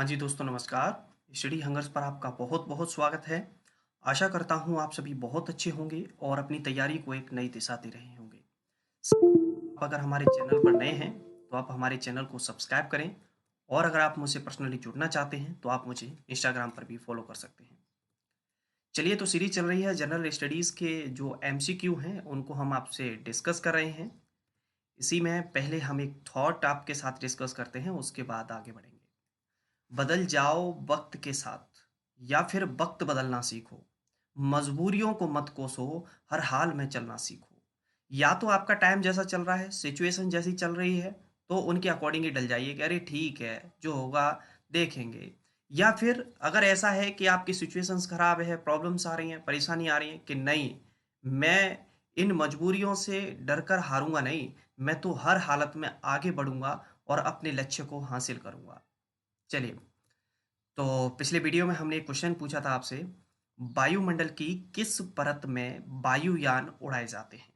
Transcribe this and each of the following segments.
हाँ जी दोस्तों नमस्कार। स्टडी हंगर्स पर आपका बहुत-बहुत स्वागत है। आशा करता हूँ आप सभी बहुत अच्छे होंगे और अपनी तैयारी को एक नई दिशा दे रहे होंगे। आप अगर हमारे चैनल पर नए हैं, तो आप हमारे चैनल को सब्सक्राइब करें और अगर आप मुझसे पर्सनली जुड़ना चाहते हैं, तो आप मुझे इंस्टाग्राम पर भी फॉलो कर सकते हैं। चलिए तो सीरीज़ चल रही है जनरल स्टडीज़ के जो एमसीक्यू हैं, उनको हम आपसे डिस्कस कर रहे हैं। इसी में पहले हम एक थॉट आपके साथ डिस्कस करते हैं, उसके बाद आगे बढ़ेंगे। बदल जाओ वक्त के साथ या फिर वक्त बदलना सीखो। मजबूरियों को मत कोसो, हर हाल में चलना सीखो। या तो आपका टाइम जैसा चल रहा है, सिचुएशन जैसी चल रही है, तो उनके अकॉर्डिंग ही डल जाइए कि अरे ठीक है, जो होगा देखेंगे। या फिर अगर ऐसा है कि आपकी सिचुएशंस खराब है, प्रॉब्लम्स आ रही हैं, परेशानी आ रही है कि नहीं, मैं इन मजबूरियों से डरकर हारूंगा नहीं, मैं तो हर हालत में आगे बढ़ूंगा और अपने लक्ष्य को हासिल करूंगा। चलिए, तो पिछले वीडियो में हमने एक क्वेश्चन पूछा था आपसे, वायुमंडल की किस परत में वायुयान उड़ाए जाते हैं?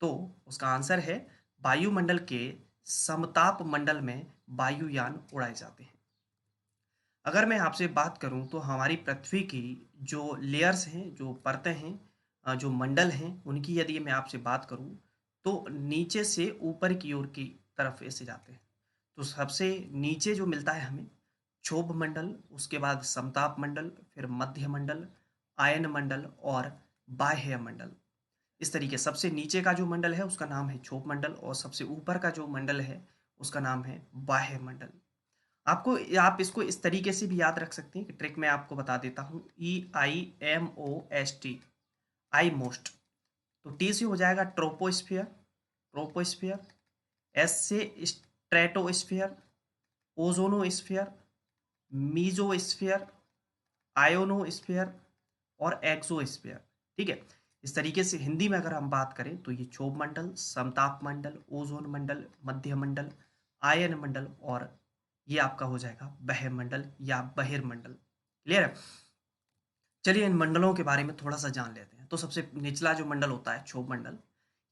तो उसका आंसर है वायुमंडल के समताप मंडल में वायुयान उड़ाए जाते हैं। अगर मैं आपसे बात करूं तो हमारी पृथ्वी की जो लेयर्स हैं, जो परतें हैं, जो मंडल हैं, उनकी यदि मैं आपसे बात करूं तो नीचे से ऊपर की ओर की तरफ ऐसे जाते हैं। तो सबसे नीचे जो मिलता है हमें क्षोभ मंडल, उसके बाद समताप मंडल, फिर मध्य मंडल, आयन मंडल और बाह्य मंडल। इस तरीके सबसे नीचे का जो मंडल है उसका नाम है क्षोभ मंडल और सबसे ऊपर का जो मंडल है उसका नाम है बाह्य मंडल। आपको आप इसको इस तरीके से भी याद रख सकते हैं कि ट्रिक मैं आपको बता देता हूँ, EIMOST, आई मोस्ट। तो टी से हो जाएगा ट्रोपोस्फियर, ट्रोपोस्फियर। एस से स्ट्रेटोस्फियर, ओजोनोस्फियर, मीजोस्फियर, आयोनोस्फियर और एक्सोस्फियर। ठीक है, इस तरीके से हिंदी में अगर हम बात करें तो ये क्षोभ मंडल, समताप मंडल, ओजोन मंडल, मध्य मंडल, आयन मंडल और ये आपका हो जाएगा बहिर्मंडल या बहिर्मंडल। क्लियर है? चलिए इन मंडलों के बारे में थोड़ा सा जान लेते हैं। तो सबसे निचला जो मंडल होता है क्षोभ मंडल,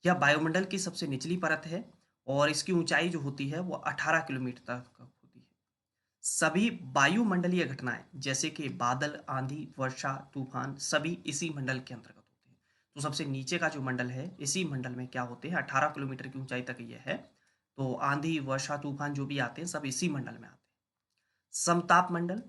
यह वायुमंडल की सबसे निचली परत है और इसकी ऊंचाई जो होती है वो 18 किलोमीटर तक होती है। सभी वायुमंडलीय घटनाएं जैसे कि बादल, आंधी, वर्षा, तूफान सभी इसी मंडल के अंतर्गत होते हैं। तो सबसे नीचे का जो मंडल है, इसी मंडल में क्या होते हैं, 18 किलोमीटर की ऊंचाई तक ये है। तो आंधी, वर्षा, तूफान जो भी आते हैं सब इसी मंडल में आते हैं। समताप मंडल,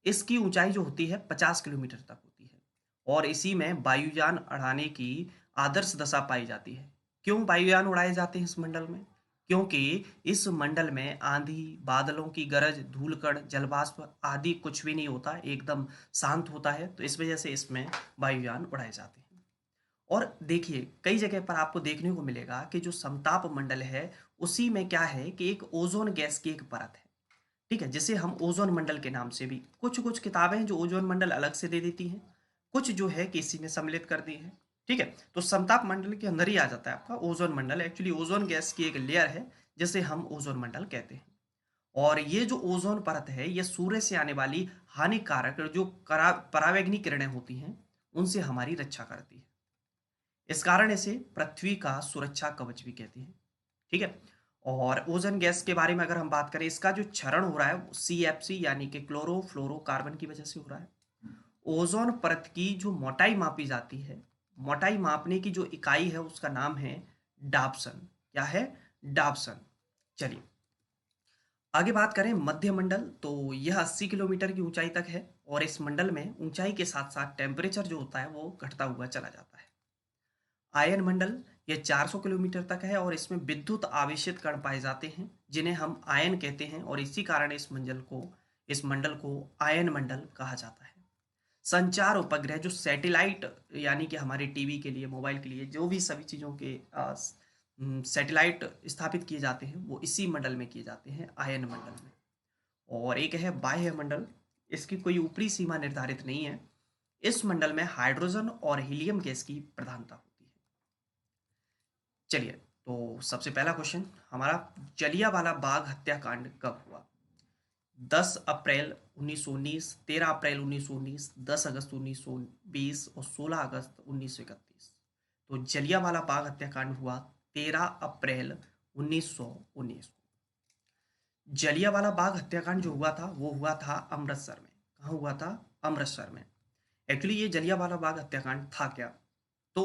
इसकी ऊंचाई जो होती है 50 किलोमीटर तक होती है और इसी में वायुयान उड़ाने की आदर्श दशा पाई जाती है। क्यों वायुयान उड़ाए जाते हैं इस मंडल में? क्योंकि इस मंडल में आंधी, बादलों की गरज, धूलकण, जलवाष्प आदि कुछ भी नहीं होता, एकदम शांत होता है। तो इस वजह से इसमें वायुयान उड़ाए जाते हैं। और देखिए कई जगह पर आपको देखने को मिलेगा कि जो समताप मंडल है उसी में क्या है कि एक ओजोन गैस की एक परत है। ठीक है, जिसे हम ओजोन मंडल के नाम से भी, कुछ कुछ किताबें हैं जो ओजोन मंडल अलग से दे देती हैं, कुछ जो है कि इसी में सम्मिलित कर दी है। ठीक है, तो समताप मंडल के अंदर ही आ जाता है आपका ओजोन मंडल। एक्चुअली ओजोन गैस की एक लेयर है जिसे हम ओजोन मंडल कहते हैं। और ये जो ओजोन परत है ये सूर्य से आने वाली हानिकारक जो परावैंगनी किरणें होती हैं उनसे हमारी रक्षा करती है। इस कारण इसे पृथ्वी का सुरक्षा कवच भी कहते हैं। ठीक है, और ओजोन गैस के बारे में अगर हम बात करें, इसका जो क्षरण हो रहा है वो CFC यानी कि क्लोरोफ्लोरोकार्बन की वजह से हो रहा है। ओजोन परत की जो मोटाई मापी जाती है, मोटाई मापने की जो इकाई है उसका नाम है डाप्सन। क्या है? डाप्सन। चलिए आगे बात करें मध्य मंडल, तो यह 80 किलोमीटर की ऊंचाई तक है और इस मंडल में ऊंचाई के साथ साथ टेम्परेचर जो होता है वो घटता हुआ चला जाता है। आयन मंडल, यह 400 किलोमीटर तक है और इसमें विद्युत आवेशित कण पाए जाते हैं जिन्हें हम आयन कहते हैं और इसी कारण इस मंडल को आयन मंडल कहा जाता है। संचार उपग्रह जो सैटेलाइट, यानी कि हमारे टीवी के लिए, मोबाइल के लिए, जो भी सभी चीज़ों के सैटेलाइट स्थापित किए जाते हैं वो इसी मंडल में किए जाते हैं, आयन मंडल में। और एक है बाह्य मंडल, इसकी कोई ऊपरी सीमा निर्धारित नहीं है। इस मंडल में हाइड्रोजन और हीलियम गैस की प्रधानता होती है। चलिए, तो सबसे पहला क्वेश्चन हमारा, जलियांवाला बाग हत्याकांड कब हुआ? 10 अप्रैल 1919, 13 अप्रैल 1919, 10 अगस्त 1920 और 16 अगस्त 1931। तो जलियांवाला बाग हत्याकांड हुआ 13 अप्रैल 1919 को। जलियांवाला बाग हत्याकांड जो हुआ था वो हुआ था अमृतसर में। कहाँ हुआ था? अमृतसर में। एक्चुअली ये जलियांवाला बाग हत्याकांड था क्या? तो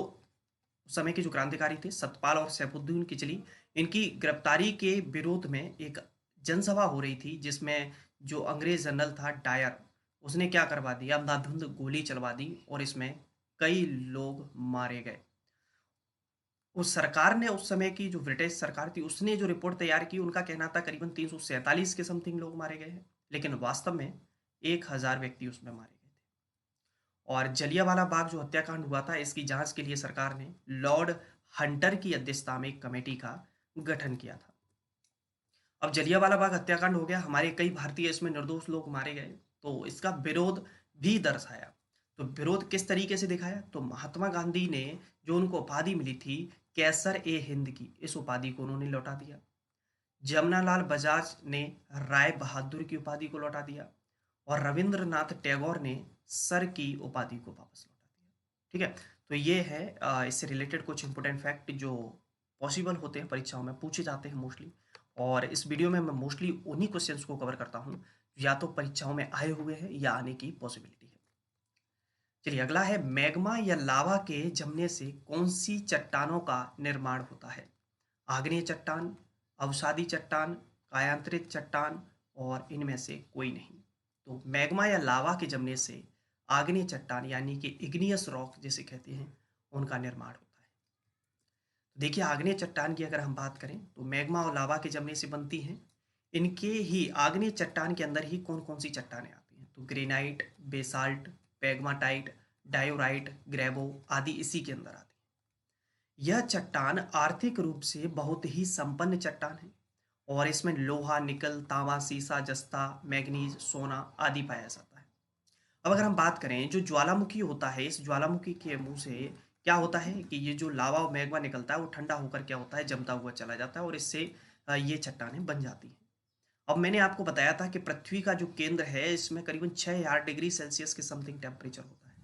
उस समय के जो क्रांतिकारी थे सतपाल और सैफुद्दीन किचली, इनकी गिरफ्तारी के विरोध में एक जनसभा हो रही थी, जिसमें जो अंग्रेज जनरल था डायर, उसने क्या करवा दिया, अंधाधुंध गोली चलवा दी और इसमें कई लोग मारे गए। उस सरकार ने, उस समय की जो ब्रिटिश सरकार थी, उसने जो रिपोर्ट तैयार की, उनका कहना था करीबन 347 के समथिंग लोग मारे गए हैं, लेकिन वास्तव में 1000 व्यक्ति उसमें मारे गए थे। और जलियांवाला बाग जो हत्याकांड हुआ था, इसकी जांच के लिए सरकार ने लॉर्ड हंटर की अध्यक्षता में एक कमेटी का गठन किया था। अब जलियांवाला बाग हत्याकांड हो गया, हमारे कई भारतीय इसमें निर्दोष लोग मारे गए, तो इसका विरोध भी दर्शाया। तो विरोध किस तरीके से दिखाया? तो महात्मा गांधी ने जो उनको उपाधि मिली थी कैसर ए हिंद की, इस उपाधि को उन्होंने लौटा दिया। जमनालाल बजाज ने राय बहादुर की उपाधि को लौटा दिया और रविंद्रनाथ टैगोर ने सर की उपाधि को वापस लौटा दिया। ठीक है, तो ये है इससे रिलेटेड कुछ इंपोर्टेंट फैक्ट जो पॉसिबल होते हैं, परीक्षाओं में पूछे जाते हैं मोस्टली। और इस वीडियो में मैं मोस्टली उन्हीं क्वेश्चंस को कवर करता हूँ या तो परीक्षाओं में आए हुए हैं या आने की पॉसिबिलिटी है। चलिए अगला है, मैग्मा या लावा के जमने से कौन सी चट्टानों का निर्माण होता है? आग्नेय चट्टान, अवसादी चट्टान, कायांतरित चट्टान और इनमें से कोई नहीं। तो मैग्मा या लावा के जमने से आग्नेय चट्टान यानी कि इग्नियस रॉक जिसे कहते हैं, उनका निर्माण होता है। तो देखिए, आग्नेय चट्टान की अगर हम बात करें तो मैग्मा और लावा के जमने से बनती हैं। इनके ही आग्नेय चट्टान के अंदर ही कौन कौन सी चट्टानें आती हैं? तो ग्रेनाइट, बेसाल्ट, पेग्माटाइट, डायोराइट, ग्रेवो आदि इसी के अंदर आती है। यह चट्टान आर्थिक रूप से बहुत ही संपन्न चट्टान है और इसमें लोहा, निकल, तांबा, सीसा, जस्ता, मैग्नीज, सोना आदि पाया जाता है। अब अगर हम बात करें, जो ज्वालामुखी होता है, इस ज्वालामुखी के मुंह से क्या होता है कि ये जो लावा और मैग्मा निकलता है वो ठंडा होकर क्या होता है, जमता हुआ चला जाता है और इससे ये चट्टानें बन जाती हैं। अब मैंने आपको बताया था कि पृथ्वी का जो केंद्र है इसमें करीबन 6000 डिग्री सेल्सियस के समथिंग टेम्परेचर होता है।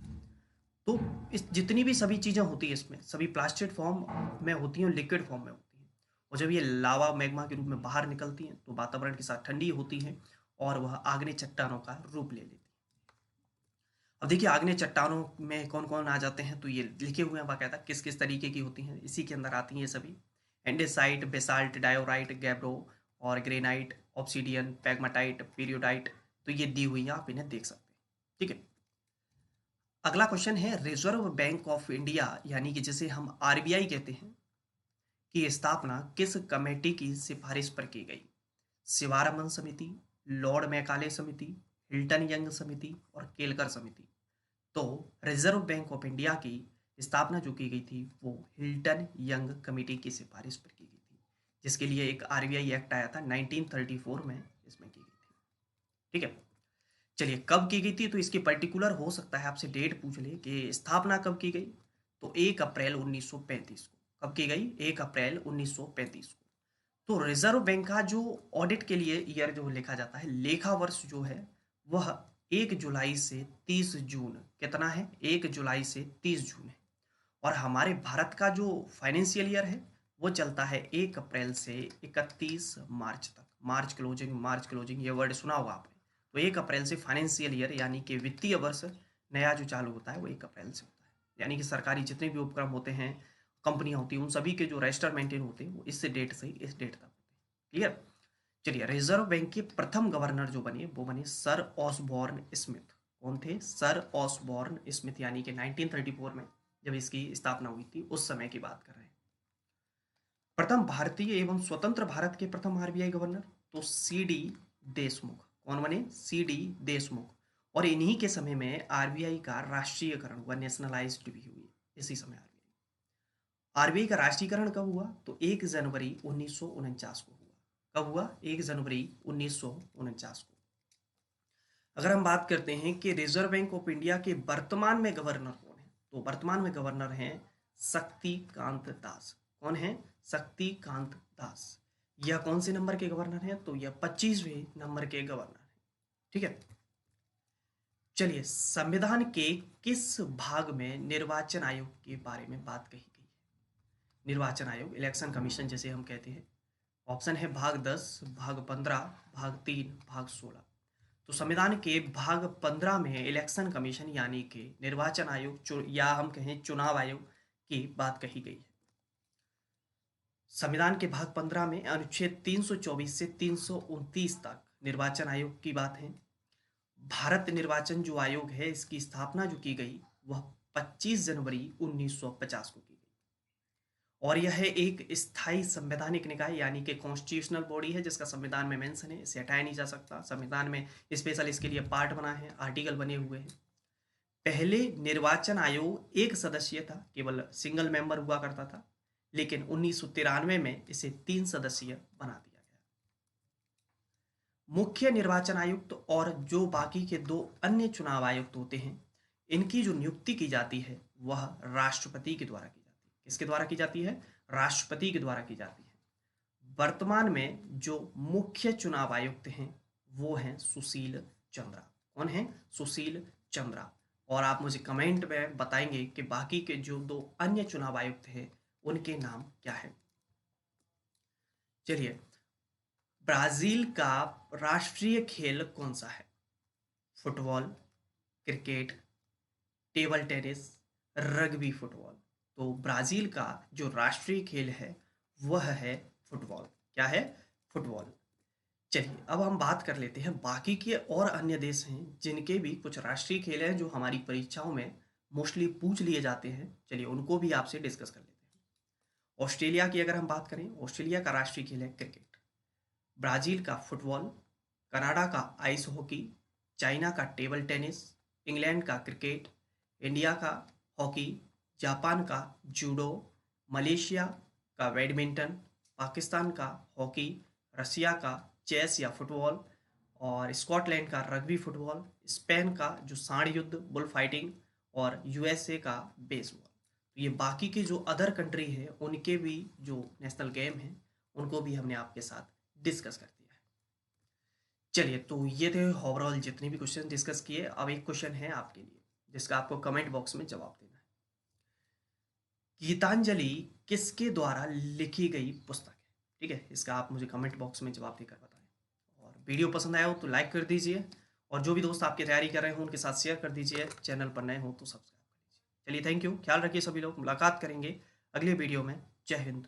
तो इस जितनी भी सभी चीज़ें होती है इसमें सभी प्लास्टिक फॉर्म में होती हैं और लिक्विड फॉर्म में होती हैं। और जब ये लावा मैग्मा के रूप में बाहर निकलती हैं तो वातावरण के साथ ठंडी होती हैं और वह आग्नेय चट्टानों का रूप ले लेती है। अब देखिए, आग्नेय चट्टानों में कौन कौन आ जाते हैं, तो ये लिखे हुए हैं बाकायदा किस किस तरीके की होती हैं, इसी के अंदर आती हैं ये सभी। एंडेसाइट, बेसाल्ट, डायोराइट, गैब्रो और ग्रेनाइट, ऑब्सीडियन, पैग्माटाइट, पीरियोडाइट। तो ये दी हुई हैं, आप इन्हें देख सकते हैं। ठीक है, अगला क्वेश्चन है, रिजर्व बैंक ऑफ इंडिया यानी कि जिसे हम आरबीआई कहते हैं की स्थापना किस कमेटी की सिफारिश पर की गई? शिवारमन समिति, लॉर्ड मैकाले समिति, हिल्टन यंग समिति और केलकर समिति। तो रिजर्व बैंक ऑफ इंडिया की स्थापना जो की गई थी वो हिल्टन यंग कमेटी की सिफारिश पर की गई थी, जिसके लिए एक आरबीआई एक्ट आया था 1934 में, इसमें की गई थी। ठीक है, चलिए कब की गई थी, तो इसकी पर्टिकुलर हो सकता है आपसे डेट पूछ ले कि स्थापना कब की गई, तो 1 अप्रैल 1935 को। कब की गई? 1 अप्रैल 1935 को। तो रिजर्व बैंक का जो ऑडिट के लिए ईयर जो लिखा जाता है, लेखा वर्ष जो है वह 1 जुलाई से 30 जून, कितना है? 1 जुलाई से 30 जून है। और हमारे भारत का जो फाइनेंशियल ईयर है वो चलता है 1 अप्रैल से 31 मार्च तक। मार्च क्लोजिंग ये वर्ड सुना होगा आपने। तो 1 अप्रैल से फाइनेंशियल ईयर यानी कि वित्तीय वर्ष नया जो चालू होता है वो 1 अप्रैल से होता है। यानी कि सरकारी जितने भी उपक्रम होते हैं, कंपनियां होती हैं, उन सभी के जो रजिस्टर मेंटेन होते हैं वो इस डेट से इस डेट तक होते हैं। क्लियर? चलिए, रिजर्व बैंक के प्रथम गवर्नर जो बने वो बने सर ऑसबॉर्न स्मिथ। कौन थे? सर ऑसबॉर्न स्मिथ, यानी कि 1934 में जब इसकी स्थापना हुई थी उस समय की बात कर रहे हैं। प्रथम भारतीय एवं स्वतंत्र भारत के प्रथम आरबीआई गवर्नर, तो सी डी देशमुख। कौन बने? C D Deshmukh. और इन्हीं के समय में आरबीआई का राष्ट्रीयकरण हुआ, नेशनलाइज्ड भी हुई इसी समय आरबीआई। आरबीआई का राष्ट्रीयकरण कब हुआ? तो 1 जनवरी 1949 को हुआ। कब हुआ? 1 जनवरी 1949 को। अगर हम बात करते हैं कि रिजर्व बैंक ऑफ इंडिया के वर्तमान में गवर्नर कौन है, तो वर्तमान में गवर्नर हैं शक्तिकांत दास। कौन है? शक्तिकांत दास। यह कौन से नंबर के गवर्नर हैं? तो यह 25वें नंबर के गवर्नर हैं। ठीक है, चलिए, संविधान के किस भाग में निर्वाचन आयोग के बारे में बात कही गई है? निर्वाचन आयोग, इलेक्शन कमीशन जैसे हम कहते हैं, ऑप्शन है भाग 10, भाग 15, भाग 3, भाग 16। तो संविधान के भाग 15 में इलेक्शन कमीशन यानी कि निर्वाचन आयोग या हम कहें चुनाव आयोग की बात कही गई है। संविधान के भाग 15 में अनुच्छेद 324 से 329 तक निर्वाचन आयोग की बात है। भारत निर्वाचन जो आयोग है इसकी स्थापना जो की गई वह 25 जनवरी 1950 को की गई और यह एक स्थायी संवैधानिक निकाय यानी कि कॉन्स्टिट्यूशनल बॉडी है जिसका संविधान में मेंशन है, इसे हटाया नहीं जा सकता। संविधान में स्पेशल इसके लिए पार्ट बना है, आर्टिकल बने हुए हैं। पहले निर्वाचन आयोग एक सदस्यीय था, केवल सिंगल मेंबर हुआ करता था, लेकिन 1993 में इसे 3 सदस्यीय बना दिया गया। मुख्य निर्वाचन आयुक्त और जो बाकी के 2 अन्य चुनाव आयुक्त होते हैं, इनकी जो नियुक्ति की जाती है वह राष्ट्रपति के द्वारा की जाती है। किसके द्वारा की जाती है? राष्ट्रपति के द्वारा की जाती है। वर्तमान में जो मुख्य चुनाव आयुक्त हैं वो हैं सुशील चंद्रा। कौन है? सुशील चंद्रा। और आप मुझे कमेंट में बताएंगे कि बाकी के जो 2 अन्य चुनाव आयुक्त हैं उनके नाम क्या है। चलिए, ब्राजील का राष्ट्रीय खेल कौन सा है? Football, cricket, table tennis, rugby football. तो ब्राजील का जो राष्ट्रीय खेल है वह है फुटबॉल। क्या है? फुटबॉल। चलिए, अब हम बात कर लेते हैं बाकी के और अन्य देश हैं जिनके भी कुछ राष्ट्रीय खेल हैं जो हमारी परीक्षाओं में मोस्टली पूछ लिए जाते हैं। चलिए, उनको भी आपसे डिस्कस कर लेते हैं। ऑस्ट्रेलिया की अगर हम बात करें, ऑस्ट्रेलिया का राष्ट्रीय खेल है क्रिकेट, ब्राज़ील का फुटबॉल, कनाडा का आइस हॉकी, चाइना का टेबल टेनिस, इंग्लैंड का क्रिकेट, इंडिया का हॉकी, जापान का जूडो, मलेशिया का बैडमिंटन, पाकिस्तान का हॉकी, रसिया का चेस या फुटबॉल और स्कॉटलैंड का रग्बी फुटबॉल, स्पेन का जो सांड युद्ध बुल फाइटिंग और यूएसए का बेसबॉल। तो ये बाकी के जो अदर कंट्री है उनके भी जो नेशनल गेम हैं उनको भी हमने आपके साथ डिस्कस कर दिया है। चलिए, तो ये थे ओवरऑल जितने भी क्वेश्चन डिस्कस किए। अब एक क्वेश्चन है आपके लिए जिसका आपको कमेंट बॉक्स में जवाब देना है। गीतांजलि किसके द्वारा लिखी गई पुस्तक है? ठीक है, इसका आप मुझे कमेंट बॉक्स में जवाब देकर बताएं। और वीडियो पसंद आया हो तो लाइक कर दीजिए और जो भी दोस्त आपकी तैयारी कर रहे हो उनके साथ शेयर कर दीजिए। चैनल पर नए हो तो सब्सक्राइब कर दीजिए। चलिए, थैंक यू, ख्याल रखिए सभी लोग। मुलाकात करेंगे अगले वीडियो में। जय हिंद।